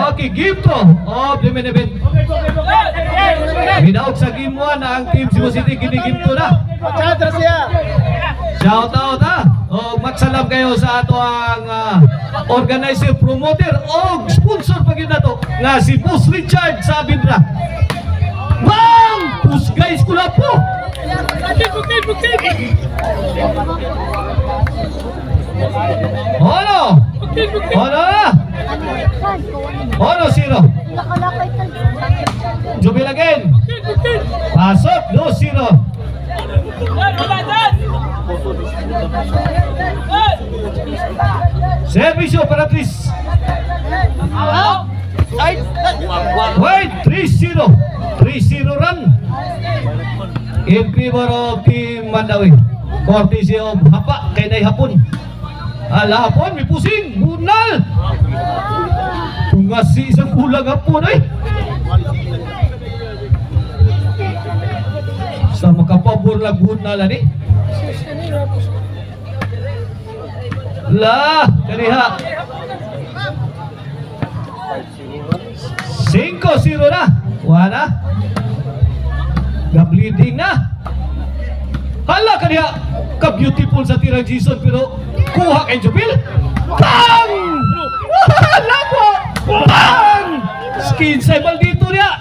Okay, game to of the main event. Minaog sa game 1 na ang Team Cebu City, gini-game 2 na. Shout out ha. O magsalam kayo sa ato ang organizer, promoter o sponsor pag yun na to nga si Boss Richard sa Abindra. Bang! Push guys ko na po. Ono! Ono na! Ono zero. Jubil again. Pasok 2-0. Servisyo para Tris. Wait, 3-0. 3-0 run. In favor of Team Mandawi. Courtesy of Hapa kay Nay Hapon. Ala Hapon, may pusing. Bunal. Tungasi isang kulang Hapon eh. Sa makapabor lang bunal ni. Lah, kaniha. 5-0 na. Wala. Ga-bleeding na. Hala kaniha. Ka-beautiful sa tirang Jason pero kuha kay Jubil. Bang! Wala po. Bang! Skin sa maldito niya.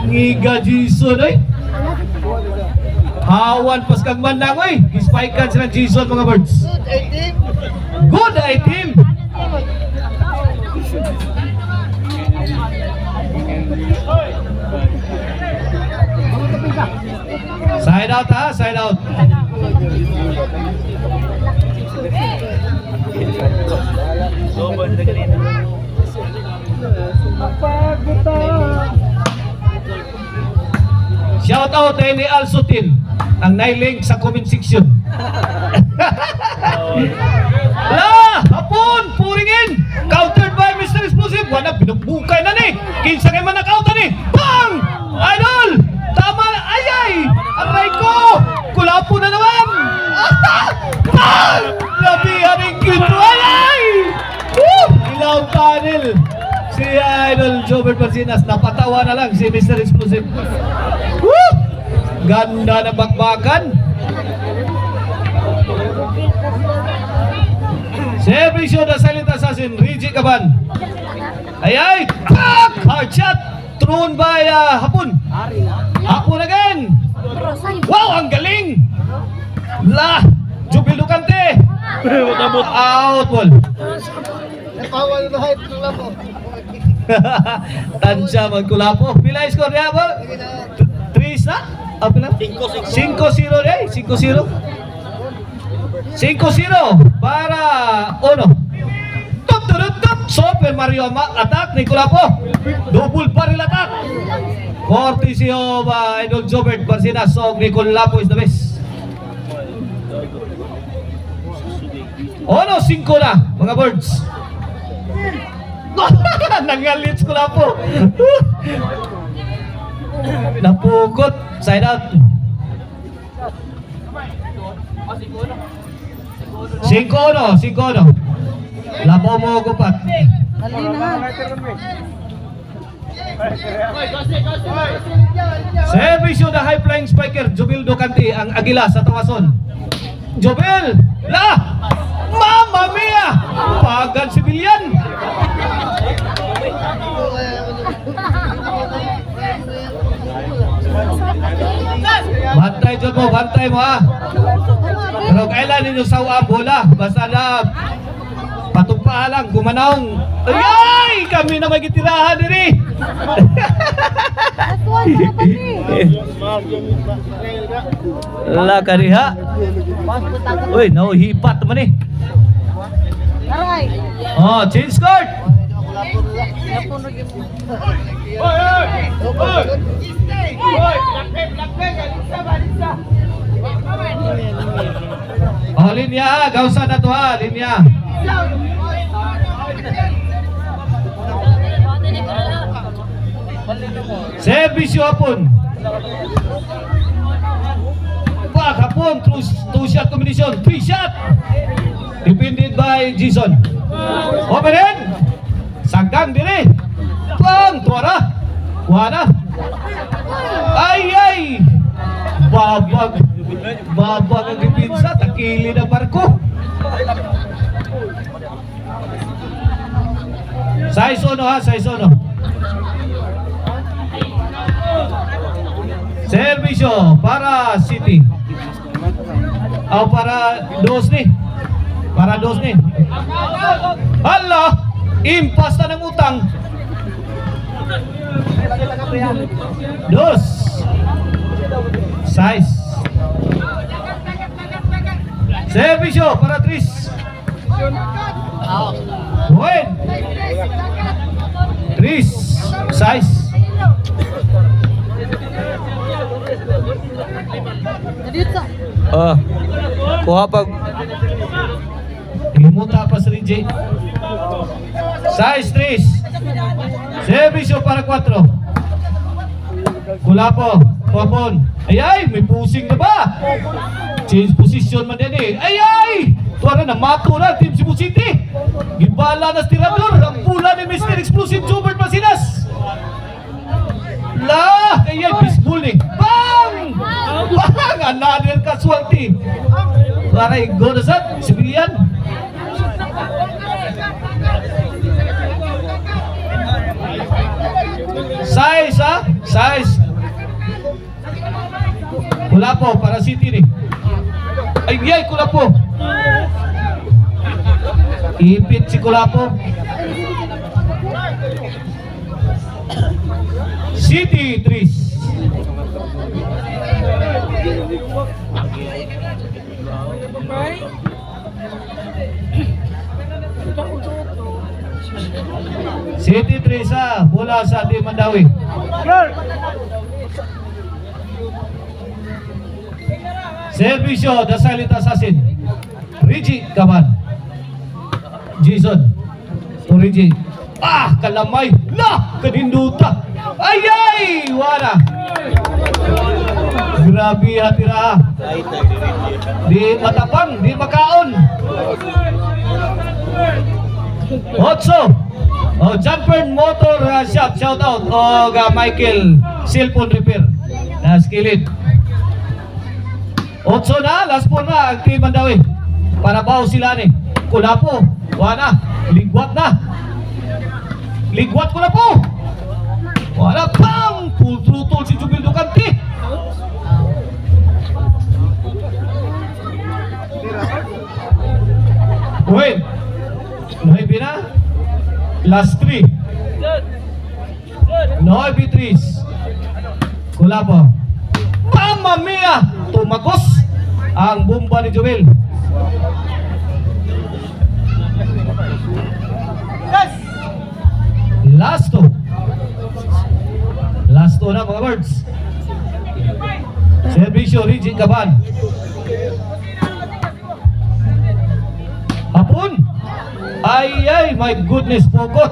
Ngiga Jason eh. Hawan pas kang mandang oy. Gispikean sila Jason mga birds. Good item. Side out ha, side out. Shout out kay ni Alsutin ang nailink sa comment section. La! Hapon! Puringin! Countered by Mr. Explosive! Wala, binubukay na ni! Kinsa kayo man nakauta ni! Bang! Idol! Tama na! Ayay! Aray ko! Kulapo na naman! Bang! Labihan ng kinto! Ayay! Woo! Ilaw panel! Si Idol Jobert Marcinas, napatawa na lang si Mr. Explosive. Woo! Ganda na bakbakan. Servisyo na Silent Assassin, Reggie Caban. Ayay! Pak! Hard shot! Thrown by Hapon. Hapon again! Wow! Ang galing! La! Jubil Lucante! Out ball. Tansya magkulapo. Pila score niya po? 3 na? Apa na? 5-0 day, 5-0. 5-0 para Ono. Top to the top. Super Mario attack ni Kulapo. Double barrel attack. Courtesy of Idol Jobert Barcinas. So ni Kulapo is the best. Ono 5 na mga birds. Nangalits Kulapo. Napukot. Side out. 5-1. Labaw mo gupat. Servisyo na high flying spiker Jubil Docante ang Agila sa Tawason. Jubil! La! Mamma mia! Pagan sibilyan! Bantay dyan mo, bantay mo ha. Pero kailan ninyo sawa ang bola. Basta na patugpa lang, gumanong. Ay! Kami na magitirahan din Laka rin ha. Uy, nauhipat naman eh. Oh, change court. Oh, linya ha, gausa na to ha, linya. Servisyo Hapon. Pak Hapon, two shot combination, 3 shot. Defended by Jason. Open in. Saggang dire. Pang tuara. Wala. Ay. Babag ang dipinsa. Takili na barko. Size 1 ha, size 1. Servisyo para City. Para dos ni. Hala! Impas na ng utang. Dos. Size. Servisyo para Tris. Buen. Tris. Size. Kuha pag Himuta pa si Rinjay. Size 3. Servisyo para 4. Kulapo. Kuwapon. Ay, may pusing na ba? Change position man yan eh. Ay! Tuwara na matura Team Cebu City. Gibala na stirador. Ang pula ni Mr. Explosive Jobert Masinas. La! Kaya baseball eh. Bang! Bang! Another casualty. Para go na sa civilian. Size ha? Size. Kulapo para City ni. Ay, Kulapo. Ipit si Kulapo. City 3. City 3 sa bola sa Di Mandawi. Servisyo, The Silent Assassin. Reggie Gaban. Jason. To Reggie. Kalamay. Kaninduta. Ay! Wala. Grabe hatira. Di matapang, di makaon. Otso. Jumper Motor Shop. Shout out. Michael. Cellphone repair. Skillet. Otso na. Last four na. Ang Team Mandawi. Para baw sila ni. Kulapo. Wala. Ligwat na. Ligwat Kulapo. Wala pang. Full throttle si Jubil Ducante. Wait. 9 na. Last 3. 9-3. Kulapo. Mamma mia! Tumakos ang bomba ni Joel. Last 2. Last 2 na mga birds. Servisyo Reggie Gaban. Hapon. Ay, my goodness, pokot.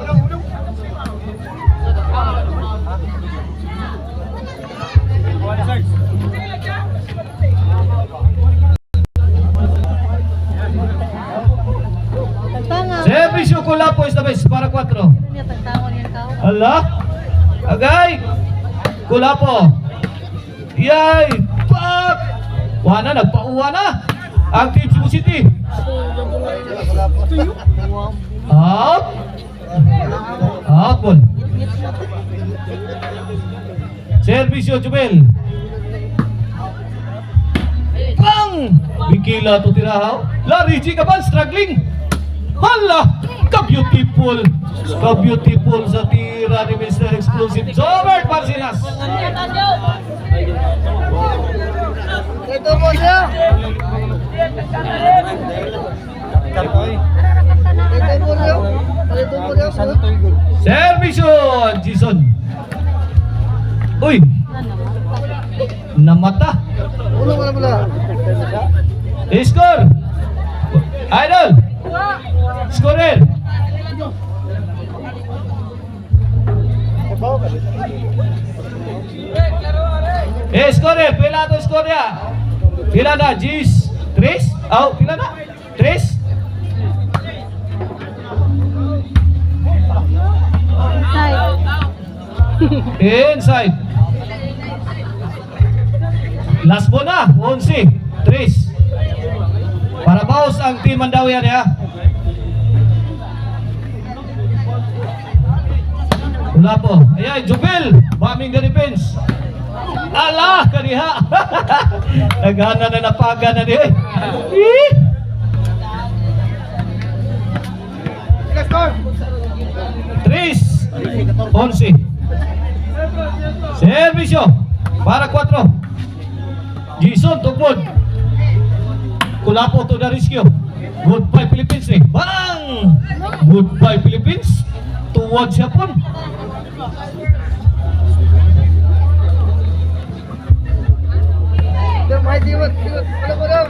Servisyo Kulapo is the best para 4. Ala. Agay. Kulapo. Yay. Pak. Wana, nagpauwa na. Ang Team Cebu City. Out. Out ball. Servisyo Jubel. Bang! Bikila to tirahaw. Reggie Gaban struggling. Hala! Ka-beautiful. Ka-beautiful sa tira ni Mr. Explosive Jobert Marcinas. Ito po siya. Servisyo Jason. Uy! Namata. Score! Idol! Scorer! Scorer! Pila to score ya? Pila na? Gis? 3? Pila na? 3? Inside. Last ball na. 11. 3. Para bawas ang Team Mandawi yan ya. Wala po. Ayan, Jubil. Bombing the defense. Ala, kaniha. Naghana na napaga na niya. Tris. 11. Servisyo. Para 4. Jason, tugmod. Kulapo to the rescue. Goodbye Philippines eh. Bang! Goodbye Philippines. Towards Japan. Dong, may sigot. Wala.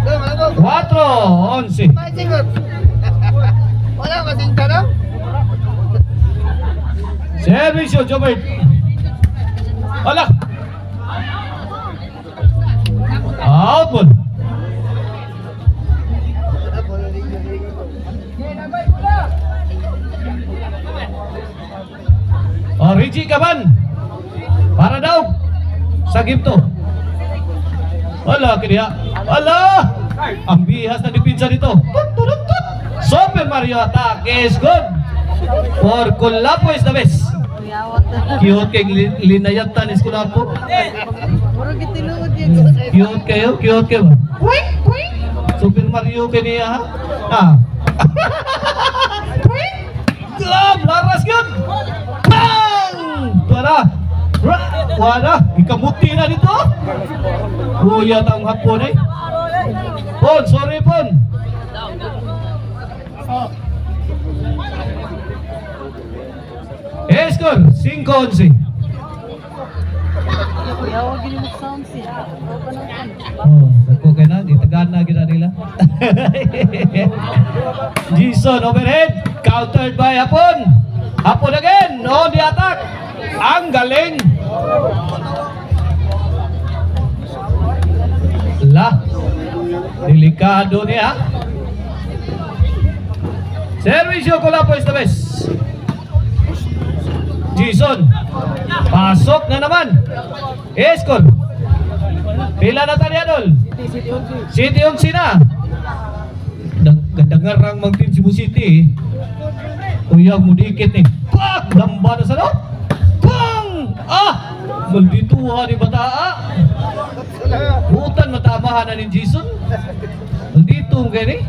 Dong, alam mo. 4, 11. May sigot. Wala kasing tanong. Servisyo, Jobert. Alak. Out ball. Oh, Richie Kaban. Para daw sa gimto. Wala kaya. Ala! Ang bihas na dipinsa dito. Super Mario attack is good. For Kulapo is the best. Cute kay linayatan is Kulapo. Murag itinuod yun. Cute kayo. Super Mario kay niya ha? Ah. Glove, laras yun. Bang! Tuwara. Wala, ikamuti na dito. Kuya tang hapon eh. Pon, sorry Pon. Score, 5-11. Yawa gini mo sound siya. Oh, ako kay na, di tagaan na gina nila. Jason overhead, countered by Hapon. Hapon again, on the attack. Ang galing. Delikado niya. Servisyo Kulapo is the best. Jason, pasok na naman. Eskol. Pila na tali Adol? City 11 na. Kadangarang mang team Cebu City. Uyag mo dikit ni. Pak! Lamba na sa loob. Pang! Ah! Maldituha ni Bataa. Butan matamahan na ni Jason. Maldito ang gani.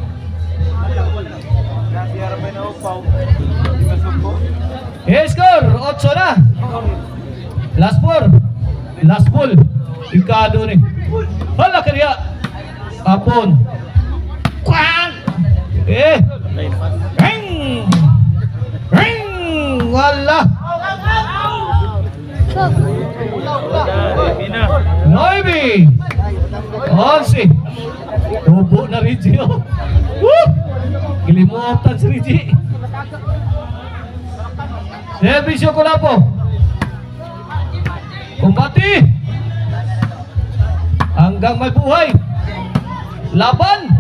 Score! 8 na. Last ball. Ikado ni. Hala kaya. Apon. Kwang! Ring! Wala. Noibi. 11. Tubo na Reggie. Woo! Kilimutan si Reggie. Servisyo Kulapo. Kumbati. Hanggang may buhay. Laban.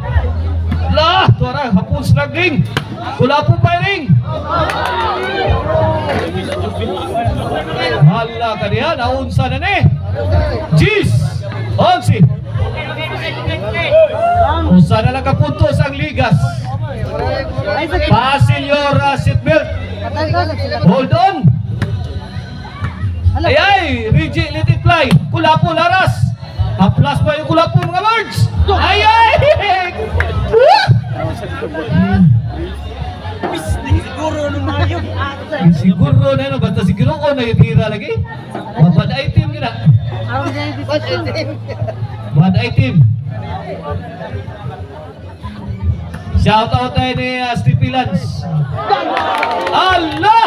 Tuara, Hapon struggling. Kulapo firing. Hala kaniya, naunsa na ni. Jeez. 11. Unsa na lang kapuntos ang ligas. Fasten your seatbelt. Hold on. Ay, Reggie, let it fly. Kulapo, laras. Haplas pa yung Kulapo, mga birds. Ay! Siguro na yun, basta siguro ko na itira lagi. Bad item yun na. Bad item. Shout out tayo ni Stevie Lance. Allah!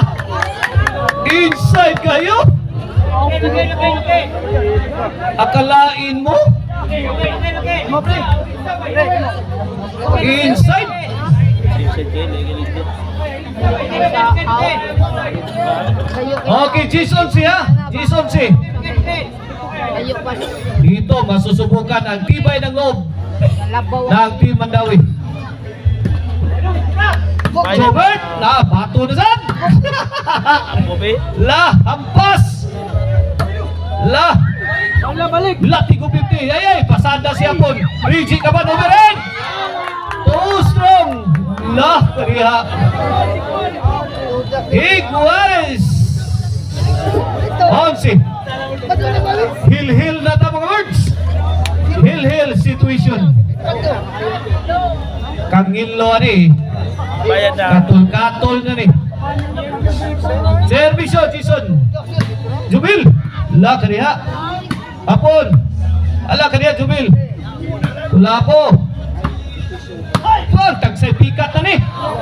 Inside kayo? Akalain mo? Inside? Okay, Jason siya. Jason si. Dito masusubukan ang tibay ng loob ng Team Mandawi. Robert, bato na saan? La, hampas. La. Latigo 50. Ay, pasada si Apon. Rigi ka ba, number 8? Too strong. La, kariha. Iguales. 11. Hill na ta mga words. Hill situation. Kangilo ni. Katol na ni. Servisyo, Jason. Jubil. La kaniya. Apon. Ala kaniya, Jubil. Tula po. Pag, tagsay pikat na ni.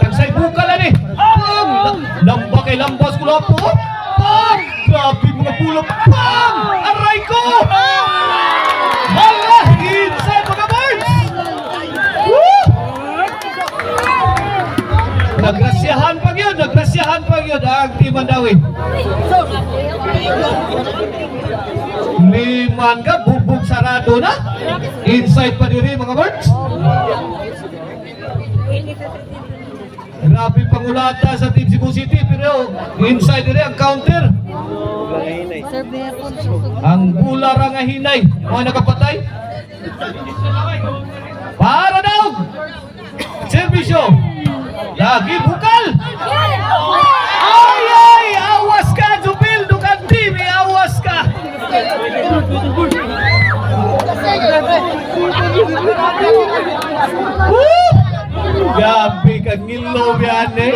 Tagsay bukal na ni. Pag, lamba kay lambas ko po. Pag, grabe mga pulap. Pag, aray ko. Hala, inside mga birds. Woo! Nagrasyahan pag yun ang Team Mandawi. Liman ka, bubog sarado na. Inside pa diri mga birds. Grabe pangulata sa Team Cebu City, pero inside diri ang counter. Ang bular ang hinay, mga nakapatay. Para daw. Servisyo. Lagi bukal. Ay, awas ka, Jubil. Dukan team, awas ka. Woo! Gabi ka ngilo yan eh.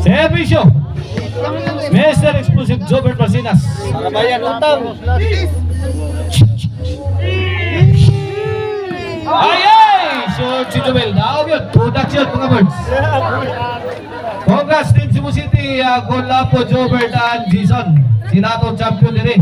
Servisyo. Mr. Explosive Jobert Marcinas. Bayan utang. Ay! Short si Jobel. Naog yun. Production mga birds. Congrats Team Cebu City. Goal na po Jobert and Jason. Sinato champion din eh.